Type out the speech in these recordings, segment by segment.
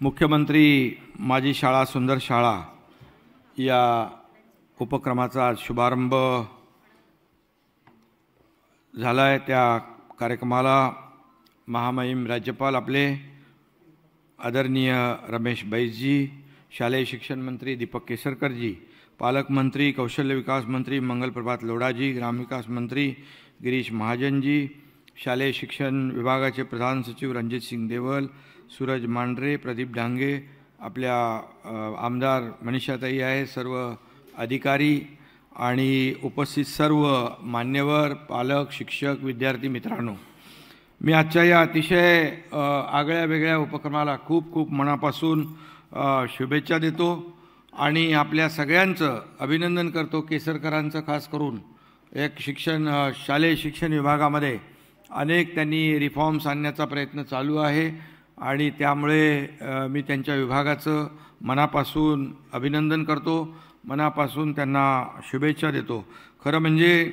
मुख्यमंत्री माझी शाळा सुंदर शाळा या उपक्रमाचा शुभारंभ झाला आहे। त्या कार्यक्रमाला महामहिम राज्यपाल आपले आदरणीय रमेश बैसजी, शालेय शिक्षण मंत्री दीपक केसरकरजी, पालकमंत्री कौशल्य विकास मंत्री मंगल प्रभात लोढ़ाजी, ग्रामविकास मंत्री गिरीश महाजनजी, शालेय शिक्षण विभागाचे प्रधान सचिव रणजित सिंह देवल, सूरज मांढरे, प्रदीप डांगे, आपल्या आमदार मनीषाताई आहे, सर्व अधिकारी आणि उपस्थित सर्व मान्यवर, पालक, शिक्षक, विद्यार्थी मित्रांनो, मी आजच्या या अतिशय आगळ्या वेगळ्या उपक्रमाला खूप खूप मनापासून शुभेच्छा देतो आणि आपल्या सगळ्यांचं अभिनंदन करतो। केसरकरांचं खास करून एक शालेय शिक्षण विभागामध्ये अनेक त्यांनी रिफॉर्म्स आणण्याचा प्रयत्न चालू आहे आणि त्यामुळे मी त्यांच्या विभागाचं मनापासून अभिनंदन करतो, मनापासून त्यांना शुभेच्छा देतो। खरं म्हणजे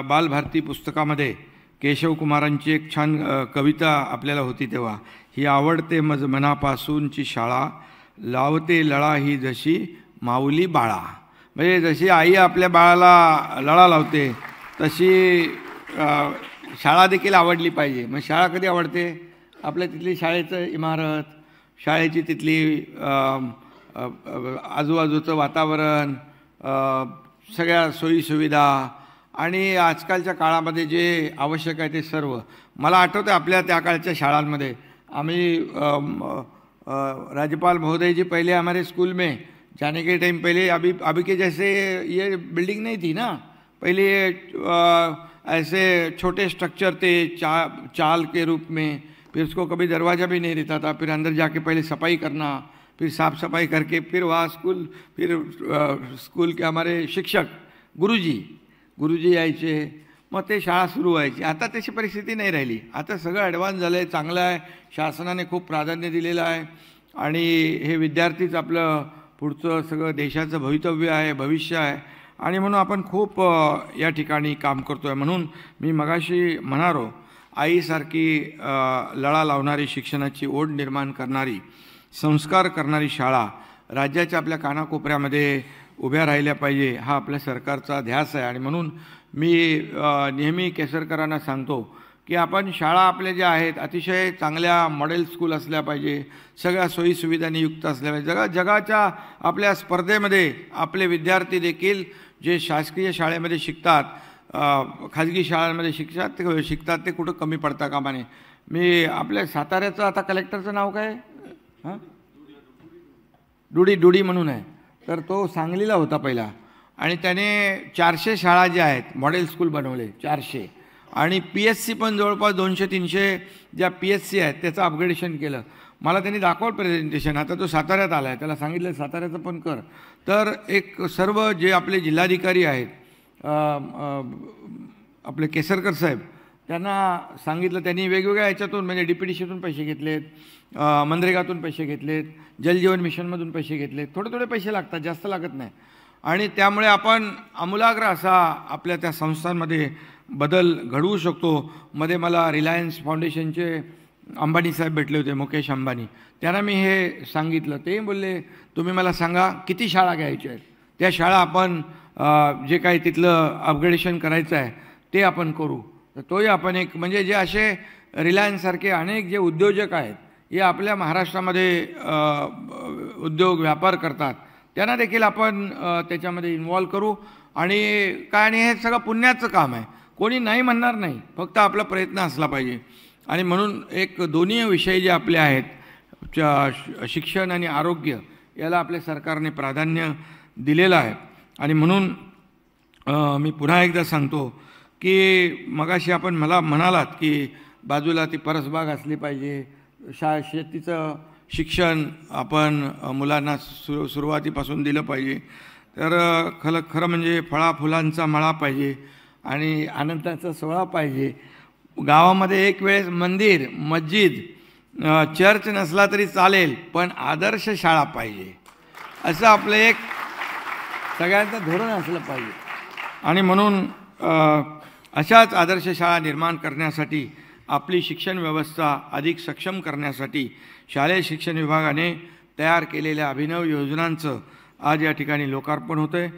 बालभारती पुस्तकामध्ये केशव कुमारांची एक छान कविता आपल्याला होती तेव्हा, ही आवडते मज मनापासूनची शाळा, लावते लळा ही जशी माऊली बाळा। म्हणजे जशी आई आपल्या बाळाला लळा लावते तशी शाळा देखील आवडली पाहिजे। मग शाळा कधी आवडते? आपल्या तिथली शाळेचं इमारत, शाळेची तिथली आजूबाजूचं वातावरण, सगळ्या सोयीसुविधा आणि आजकालच्या काळामध्ये जे आवश्यक आहे ते सर्व। मला आठवतं आपल्या त्या काळच्या शाळांमध्ये आम्ही राज्यपाल महोदय जी पहले हमारे स्कूल में जाने के टाइम पहले अभी के जैसे ये बिल्डिंग नहीं थी ना, पहले ऐसे छोटे स्ट्रक्चर थे चाल के रूप में, फिर उसको कभी दरवाज़ा भी नहीं रहता था, फिर अंदर जाके पहले सफाई करना, फिर साफ़ सफाई करके फिर वहाँ स्कूल के हमारे शिक्षक गुरुजी यायचे, मग ते शाळा सुरू व्हायची। आता तशी परिस्थिती नाही राहिली, आता सगळं ॲडव्हान्स झालं आहे, चांगलं आहे, शासनाने खूप प्राधान्य दिलेलं आहे आणि हे विद्यार्थीच आपलं पुढचं सगळं देशाचं भवितव्य आहे, भविष्य आहे आणि म्हणून आपण खूप या ठिकाणी काम करतो आहे। म्हणून मी मगाशी म्हणालो, आईसारखी लळा लावणारी, शिक्षणाची ओढ निर्माण करणारी, संस्कार करणारी शाळा राज्याच्या आपल्या कानाकोपऱ्यामध्ये उभ्या राहिल्या पाहिजे, हा आपल्या सरकारचा ध्यास आहे। आणि म्हणून मी नेहमी केसरकरांना सांगतो की आपण शाळा आपल्या ज्या आहेत अतिशय चांगल्या मॉडेल स्कूल असल्या पाहिजे, सगळ्या सोयीसुविधांनी युक्त असल्या पाहिजे। जगाच्या आपल्या स्पर्धेमध्ये आपले विद्यार्थी देखील जे शासकीय शाळेमध्ये शिकतात, खाजगी शाळांमध्ये शिकतात ते कुठं कमी पडता कामा नये। मी आपल्या साताऱ्याचं आता कलेक्टरचं नाव काय? डुडी म्हणून आहे, तर तो सांगलीला होता पहिला आणि त्याने 400 शाळा ज्या आहेत मॉडेल स्कूल बनवले, 400, आणि PSC पण जवळपास 200-300 ज्या PSC आहेत त्याचं अपग्रेडेशन केलं। मला त्यांनी दाखवलं प्रेझेंटेशन, आता तो साताऱ्यात आला आहे, त्याला सांगितलं साताऱ्याचं पण कर। तर एक सर्व जे आपले जिल्हाधिकारी आहेत आपले केसरकर साहेब, त्यांना सांगितलं, त्यांनी वेगवेगळ्या ह्याच्यातून म्हणजे DPTCतून पैसे घेतलेत, मनरेगातून पैसे घेतलेत, जलजीवन मिशनमधून पैसे घेतलेत, थोडे पैसे लागतात, जास्त लागत नाही आणि त्यामुळे आपण आमूलाग्र असा आपल्या त्या संस्थांमध्ये बदल घडवू शकतो। मध्ये मला रिलायन्स फाउंडेशनचे अंबानी साहेब भेटले होते, मुकेश अंबानी, त्यांना मी हे सांगितलं, ते बोलले तुम्ही मला सांगा किती शाळा घ्यायच्या आहेत, त्या शाळा आपण जे काही तिथलं अपग्रेडेशन करायचं आहे ते आपण करू। तर तोही आपण एक म्हणजे जे असे रिलायन्ससारखे अनेक जे उद्योजक आहेत हे आपल्या महाराष्ट्रामध्ये उद्योग व्यापार करतात, त्यांना देखील आपण त्याच्यामध्ये इन्व्हॉल्व करू आणि काय, आणि हे सगळं पुण्याचं काम आहे, कोणी नाही म्हणणार नाही, फक्त आपला प्रयत्न असला पाहिजे। आणि म्हणून एक दोन्ही विषय जे आपले आहेत शिक्षण आणि आरोग्य याला आपल्या सरकारने प्राधान्य दिलेलं आहे। आणि म्हणून मी पुन्हा एकदा सांगतो की मगाशी आपण मला म्हणालात की बाजूला ती परसबाग असली पाहिजे, शेतीचं शिक्षण आपण मुलांना सुरुवातीपासून दिलं पाहिजे, तर खरं म्हणजे फळाफुलांचा मळा पाहिजे आणि आनंदाचा सोहळा पाहिजे। गावामध्ये एक वेळेस मंदिर, मस्जिद, चर्च नसला तरी चालेल, पण आदर्श शाळा पाहिजे, असं आपलं एक सगळ्यांचं धोरण असलं पाहिजे। आणि म्हणून अशाच आदर्श शाळा निर्माण करण्यासाठी आपली शिक्षण व्यवस्था अधिक सक्षम करण्यासाठी शालेय शिक्षण विभागाने तयार केलेल्या अभिनव योजनांचं आज या ठिकाणी लोकार्पण होतं आहे.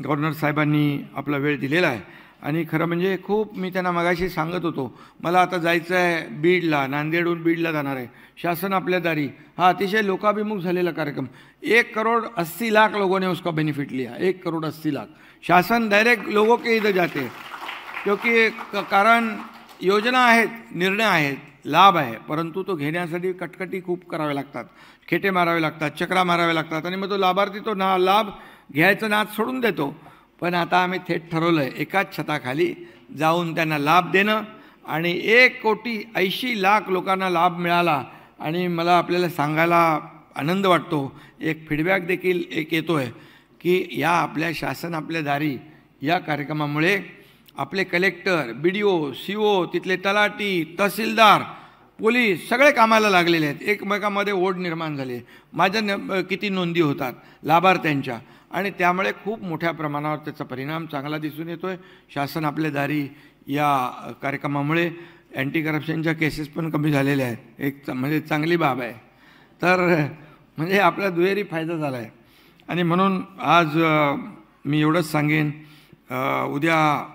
गव्हर्नर साहेबांनी आपला वेळ दिलेला आहे आणि खरं म्हणजे खूप मी त्यांना मगाशी सांगत होतो, मला आता जायचं आहे बीडला, नांदेडहून बीडला जाणार आहे. शासन आपल्या दारी हा अतिशय लोकाभिमुख झालेला कार्यक्रम. 1,80,00,000 लोगों ने उसका बेनिफिट लिया. 1,80,00,000. शासन डायरेक्ट लोगों के इधर जाते हैं क्योंकि कारण योजना आहेत, निर्णय आहेत, लाभ आहे, परंतु तो घेण्यासाठी कटकटी खूप करावे लागतात, खेटे मारावे लागतात, चक्रा मारावे लागतात आणि मग तो लाभार्थी तो लाभ घ्यायचं नाद सोडून देतो. पण आता आम्ही थेट ठरवलं आहे एकाच छताखाली जाऊन त्यांना लाभ देणं आणि 1,80,00,000 लोकांना लाभ मिळाला. आणि मला आपल्याला सांगायला आनंद वाटतो, एक फीडबॅक देखील एक येतो आहे की या आपल्या शासन आपल्या दारी या कार्यक्रमामुळे आपले कलेक्टर, BDO, CO, तिथले तलाठी, तहसीलदार, पोलीस सगळे कामाला लागलेले आहेत. एकमेकांमध्ये ओढ निर्माण झाली. माझ्या किती नोंदी होतात लाभार्थ्यांच्या आणि त्यामुळे खूप मोठ्या प्रमाणावर त्याचा परिणाम चांगला दिसून येतो आहे. शासन आपल्या दारी या कार्यक्रमामुळे अँटी करप्शनच्या केसेस पण कमी झालेल्या आहेत. एक म्हणजे चांगली बाब आहे. तर म्हणजे आपला दुहेरी फायदा झाला आहे. आणि म्हणून आज मी एवढंच सांगेन, उद्या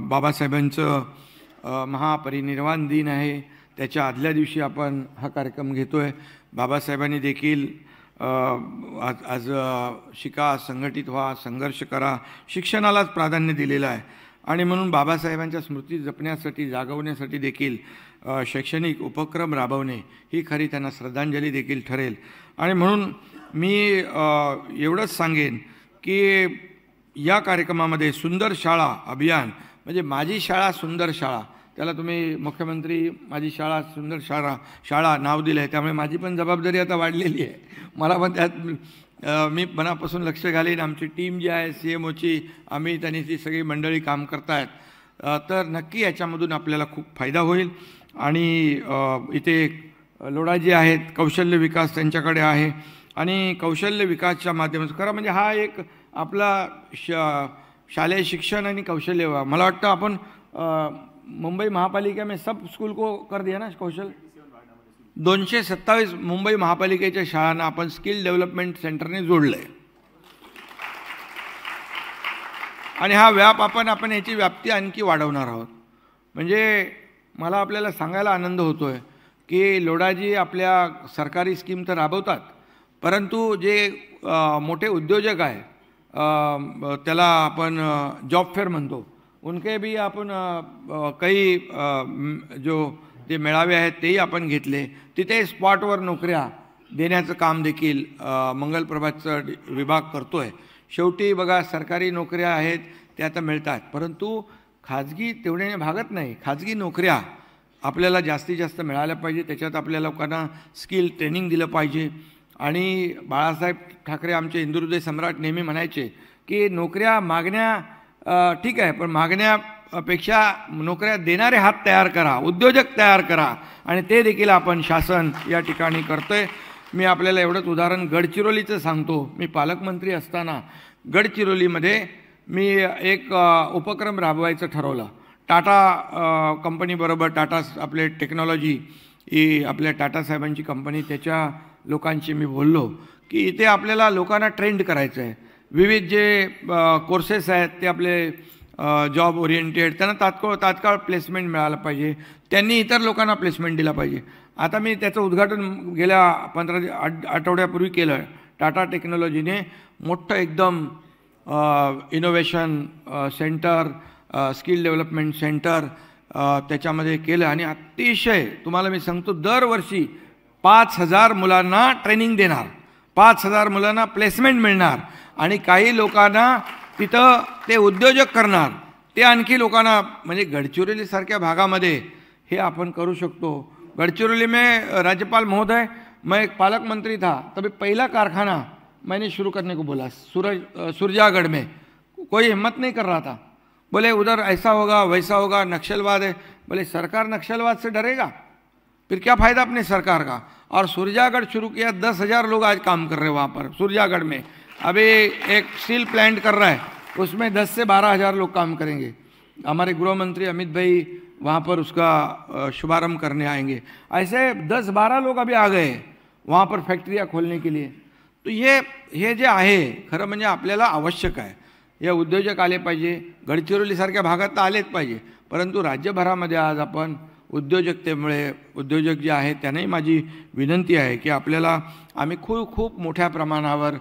बाबासाहेबांचं महापरिनिर्वाण दिन आहे. त्याच्या आदल्या दिवशी आपण हा कार्यक्रम घेतो आहे. बाबासाहेबांनी देखील आज शिका, संघटित व्हा, संघर्ष करा, शिक्षणालाच प्राधान्य दिलेलं आहे. आणि म्हणून बाबासाहेबांच्या स्मृती जपण्यासाठी, जागवण्यासाठी देखील शैक्षणिक उपक्रम राबवणे ही खरी त्यांना श्रद्धांजली देखील ठरेल. आणि म्हणून मी एवढंच सांगेन की या कार्यक्रमामध्ये सुंदर शाळा अभियान, म्हणजे माझी शाळा सुंदर शाळा, त्याला तुम्ही मुख्यमंत्री माझी शाळा सुंदर शाळा नाव दिलं आहे. त्यामुळे माझी पण जबाबदारी आता वाढलेली आहे. मला पण त्यात मी मनापासून लक्ष घालीन. आमची टीम जी आहे CMOची, आम्ही त्यांनी ती सगळी मंडळी काम करतायत. तर नक्की याच्यामधून आपल्याला खूप फायदा होईल. आणि इथे लोढाजी आहेत, कौशल्य विकास त्यांच्याकडे आहे आणि कौशल्य विकासच्या माध्यमातून खरं म्हणजे हा एक आपला शालेय शिक्षण आणि कौशल्य, मला वाटतं आपण मुंबई महापालिका में सब स्कूल को कर दिया ना कौशल. 227 मुंबई महापालिकेच्या शाळांना आपण स्किल डेव्हलपमेंट सेंटरने जोडलं आहे. आणि हा व्याप आपण याची व्याप्ती आणखी वाढवणार आहोत. म्हणजे मला आपल्याला सांगायला आनंद होतो आहे की लोढाजी आपल्या सरकारी स्कीम तर राबवतात, परंतु जे मोठे उद्योजक आहे त्याला आपण जॉब फेअर म्हणतो, उनके भी आपण काही जो जे मेळावे आहेत तेही आपण घेतले. तिथे स्पॉटवर नोकऱ्या देण्याचं काम देखील मंगलप्रभातचा विभाग करतो आहे. शेवटी बघा सरकारी नोकऱ्या आहेत त्या आता मिळतात, परंतु खाजगी तेवढ्याने भागत नाही. खाजगी नोकऱ्या आपल्याला जास्तीत जास्त मिळाल्या पाहिजे. त्याच्यात आपल्या लोकांना स्किल ट्रेनिंग दिलं पाहिजे. आणि बाळासाहेब ठाकरे आमचे हिंदुहृदय सम्राट नेहमी म्हणायचे की नोकऱ्या मागण्या ठीक आहे, पण मागण्यापेक्षा नोकऱ्या देणारे हात तयार करा, उद्योजक तयार करा. आणि ते देखील आपण शासन या ठिकाणी करतोय. मी आपल्याला एवढंच उदाहरण गडचिरोलीचं सांगतो. मी पालकमंत्री असताना गडचिरोलीमध्ये मी एक उपक्रम राबवायचं ठरवलं. टाटा कंपनीबरोबर, टाटा आपले टेक्नॉलॉजी ही आपल्या टाटा साहेबांची कंपनी, त्याच्या लोकांशी मी बोललो की इथे आपल्याला लोकांना ट्रेंड करायचं आहे. विविध जे कोर्सेस आहेत ते आपले जॉब ओरिएंटेड, त्यांना तात्काळ प्लेसमेंट मिळालं पाहिजे. त्यांनी इतर लोकांना प्लेसमेंट दिला पाहिजे. आता मी त्याचं उद्घाटन गेल्या 15 आठवड्यापूर्वी केलं आहे. टाटा टेक्नॉलॉजीने मोठं एकदम innovation centre, skill development centre त्याच्यामध्ये केलं. आणि अतिशय तुम्हाला मी सांगतो, दरवर्षी 5,000 मुलांना ट्रेनिंग देणार, 5,000 मुलांना प्लेसमेंट मिळणार आणि काही लोकांना तिथं ते उद्योजक करणार. ते आणखी लोकांना, म्हणजे गडचिरोलीसारख्या भागामध्ये हे आपण करू शकतो. गडचिरोली में राज्यपाल महोदय, मैं एक पालक मंत्री था, तभी पहला कारखाना मैंने शुरू करने को बोला सुरजागढ़ में. कोई हिम्मत नहीं कर रहा था, बोले उधर ऐसा होगा वैसा होगा, नक्सलवाद है. बोले सरकार नक्सलवाद से डरेगा, फिर क्या फ़ायदा अपने सरकार का. और सुरजागढ़ शुरू किया, 10,000 लोग आज काम कर रहे हैं वहाँ पर सुरजागढ़ में. अभी एक स्टील प्लांट कर रहा है, उसमें 10 से 12,000 लोग काम करेंगे. हमारे गृह मंत्री अमित भाई वहाँ पर उसका शुभारंभ करने आएंगे। ऐसे 10-12 लोग अभी आ गए वहाँ पर फॅक्टरिया खोलने के लिए। तो हे जे आहे खरं म्हणजे आपल्याला आवश्यक आहे, या उद्योजक आले पाहिजे, गडचिरोलीसारख्या भागात तर आलेच पाहिजे, परंतु राज्यभरामध्ये आज आपण उद्योजकतेमुळे उद्योजक जे आहेत त्यांनाही माझी विनंती आहे की आपल्याला आम्ही खूप मोठ्या प्रमाणावर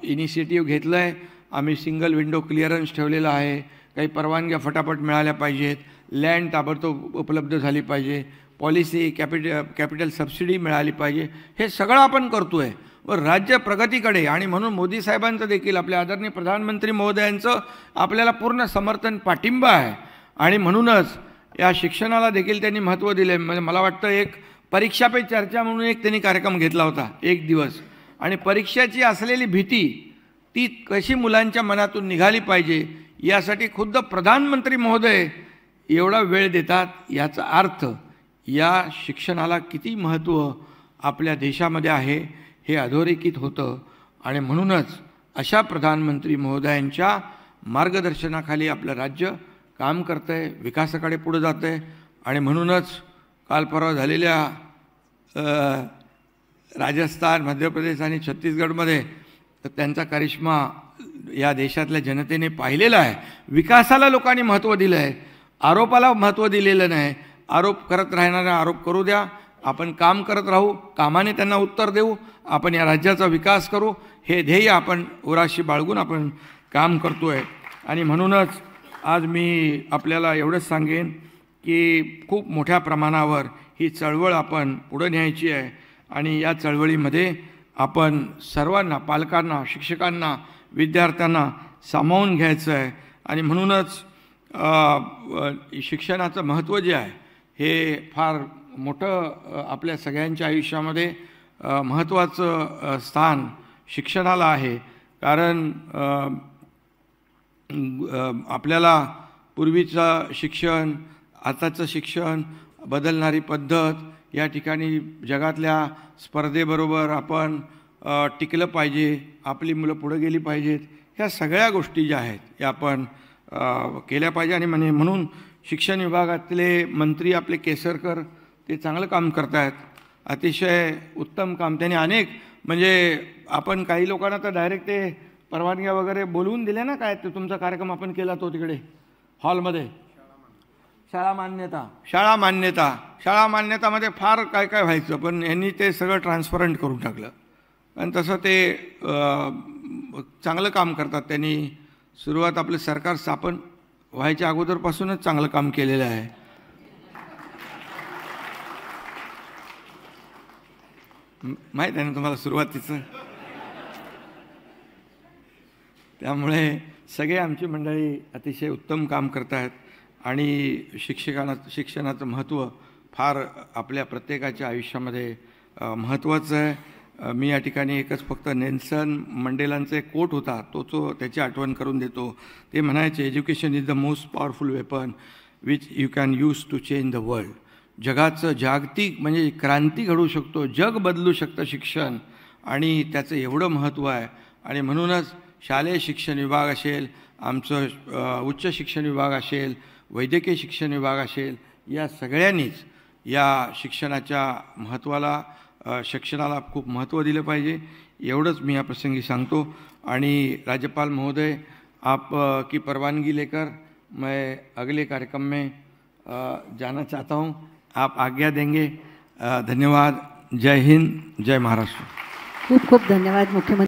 इनिशिएटिव्ह घेतलं आहे। आम्ही सिंगल विंडो क्लिअरन्स ठेवलेला आहे, काही परवानग्या फटाफट मिळाल्या पाहिजेत, लँड ताबडतोब उपलब्ध झाली पाहिजे, पॉलिसी कॅपिटल सबसिडी मिळाली पाहिजे, हे सगळं आपण करतो आहे व राज्य प्रगतीकडे। आणि म्हणून मोदी साहेबांचं देखील आपल्या आदरणीय प्रधानमंत्री महोदयांचं आपल्याला पूर्ण समर्थन पाठिंबा आहे। आणि म्हणूनच या शिक्षणाला देखील त्यांनी महत्त्व दिले। म्हणजे मला वाटतं एक परीक्षा पे चर्चा म्हणून एक त्यांनी कार्यक्रम घेतला होता 1 दिवस, आणि परीक्षेची असलेली भीती ती कशी मुलांच्या मनातून निघाली पाहिजे यासाठी खुद्द प्रधानमंत्री महोदय एवढा वेळ देतात, याचा अर्थ या शिक्षणाला किती महत्त्व आपल्या देशामध्ये आहे हे अधोरेखित होतं। आणि म्हणूनच अशा प्रधानमंत्री महोदयांच्या मार्गदर्शनाखाली आपलं राज्य काम करतं आहे, विकासाकडे पुढे जातं आहे। आणि म्हणूनच काल परवा झालेल्या राजस्थान, मध्य प्रदेश आणि छत्तीसगडमध्ये त्यांचा करिश्मा या देशातल्या जनतेने पाहिलेला आहे। विकासाला लोकांनी महत्त्व दिलं आहे, आरोपाला महत्त्व दिलेलं नाही। आरोप करत राहणारे आरोप करू द्या, आपण काम करत राहू, कामाने त्यांना उत्तर देऊ, आपण या राज्याचा विकास करू, हे ध्येय आपण उराशी बाळगून आपण काम करतो आहे। आणि म्हणूनच आज मी आपल्याला एवढंच सांगेन की खूप मोठ्या प्रमाणावर ही चळवळ आपण पुढे न्यायची आहे आणि या चळवळीमध्ये आपण सर्वांना, पालकांना, शिक्षकांना, विद्यार्थ्यांना सामावून घ्यायचं आहे। आणि म्हणूनच शिक्षणाचं महत्त्व जे आहे हे फार मोठं आपल्या सगळ्यांच्या आयुष्यामध्ये महत्त्वाचं स्थान शिक्षणाला आहे। कारण आपल्याला पूर्वीचं शिक्षण, आताचं शिक्षण, बदलणारी पद्धत, या ठिकाणी जगातल्या स्पर्धेबरोबर आपण टिकलं पाहिजे, आपली मुलं पुढे गेली पाहिजेत, ह्या सगळ्या गोष्टी ज्या आहेत या आपण केल्या पाहिजे। आणि म्हणून शिक्षण विभागातले मंत्री आपले केसरकर ते चांगलं काम करत आहेत, अतिशय उत्तम काम त्यांनी अनेक, म्हणजे आपण काही लोकांना तर डायरेक्ट ते परवानग्या वगैरे बोलवून दिले ना, काय ते तुमचा कार्यक्रम आपण केला तो तिकडे हॉलमध्ये, शाळा मान्यतामध्ये फार काय व्हायचं, पण यांनी ते सगळं ट्रान्सपरंट करून टाकलं। आणि तसं ते चांगलं काम करतात। त्यांनी सुरुवात आपलं सरकार स्थापन व्हायच्या अगोदरपासूनच चांगलं काम केलेलं आहे। माहीत आहे ना तुम्हाला सुरुवातीचं। त्यामुळे सगळे आमची मंडळी अतिशय उत्तम काम करत आहेत आणि शिक्षणाचं महत्त्व फार आपल्या प्रत्येकाच्या आयुष्यामध्ये महत्त्वाचं आहे। मी या ठिकाणी एकच फक्त नेल्सन मंडेलांचा एक कोट होता तो त्याची आठवण करून देतो। ते म्हणायचे, education is the most powerful weapon which you can use to change the world. जगाचं जागतिक म्हणजे क्रांती घडवू शकतो, जग बदलू शकतं शिक्षण, आणि त्याचं एवढं महत्त्व आहे। आणि म्हणूनच शालेय शिक्षण विभाग असेल, आमचं उच्च शिक्षण विभाग असेल, वैद्यकीय शिक्षण विभाग असेल, या सगळ्यांनीच या शिक्षणाच्या शिक्षणाला खूप महत्त्व दिलं पाहिजे, एवढंच मी या प्रसंगी सांगतो। आणि राज्यपाल महोदय, आप की परवानगी लेकर मैं अगले कार्यक्रम में जाना चाहता हूँ, आप आज्ञा देंगे। धन्यवाद। जय हिंद, जय महाराष्ट्र। खूप खूप धन्यवाद मुख्यमंत्री।